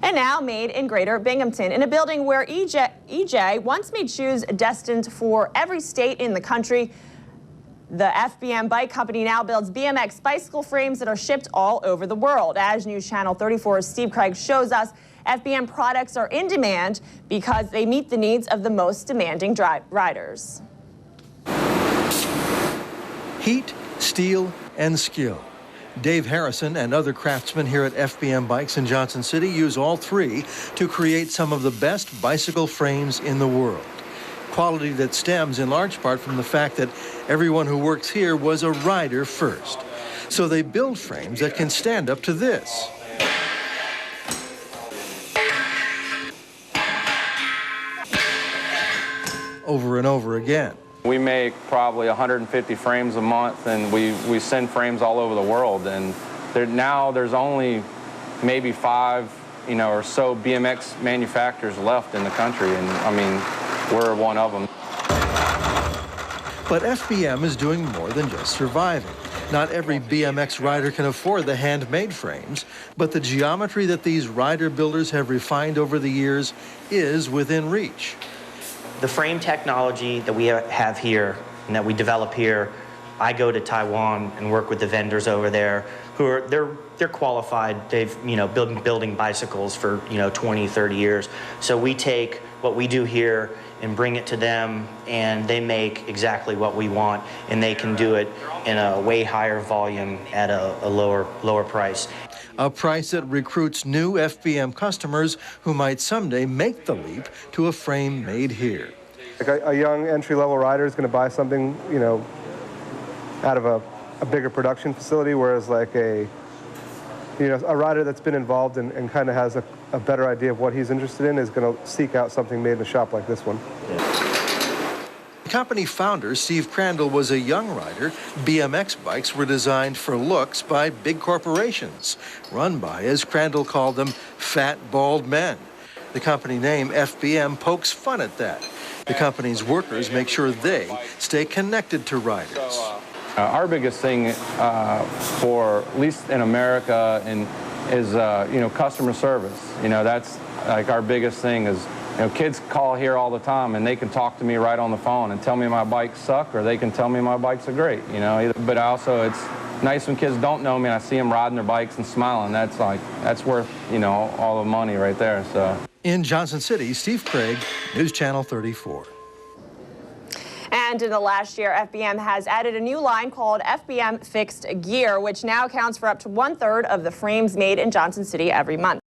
And now made in Greater Binghamton, in a building where EJ once made shoes destined for every state in the country. The FBM Bike Company now builds BMX bicycle frames that are shipped all over the world. As News Channel 34's Steve Craig shows us, FBM products are in demand because they meet the needs of the most demanding riders. Heat, steel, and skill. Dave Harrison and other craftsmen here at FBM Bikes in Johnson City use all three to create some of the best bicycle frames in the world. Quality that stems in large part from the fact that everyone who works here was a rider first. So they build frames that can stand up to this. Over and over again. We make probably 150 frames a month, and we send frames all over the world. And now there's only maybe 5, or so BMX manufacturers left in the country, and I mean, we're one of them. But FBM is doing more than just surviving. Not every BMX rider can afford the handmade frames, but the geometry that these rider builders have refined over the years is within reach. The frame technology that we have here and that we develop here, I go to Taiwan and work with the vendors over there who are, they're qualified. They've, building bicycles for, 20, 30 years. So we take what we do here and bring it to them, and they make exactly what we want, and they can do it in a way higher volume at a lower price. A price that recruits new FBM customers who might someday make the leap to a frame made here. Like a young entry-level rider is going to buy something, out of a bigger production facility, whereas like a rider that's been involved and kind of has a better idea of what he's interested in is going to seek out something made in a shop like this one. The company founder, Steve Crandall, was a young rider. BMX bikes were designed for looks by big corporations, run by, as Crandall called them, fat, bald men. The company name, FBM, pokes fun at that. The company's workers make sure they stay connected to riders. Our biggest thing for, at least in America, is customer service. That's like our biggest thing is, kids call here all the time and they can talk to me right on the phone and tell me my bikes suck, or they can tell me my bikes are great, But also it's nice when kids don't know me and I see them riding their bikes and smiling. That's worth, all the money right there, so. In Johnson City, Steve Craig, News Channel 34. And in the last year, FBM has added a new line called FBM Fixed Gear, which now accounts for up to 1/3 of the frames made in Johnson City every month.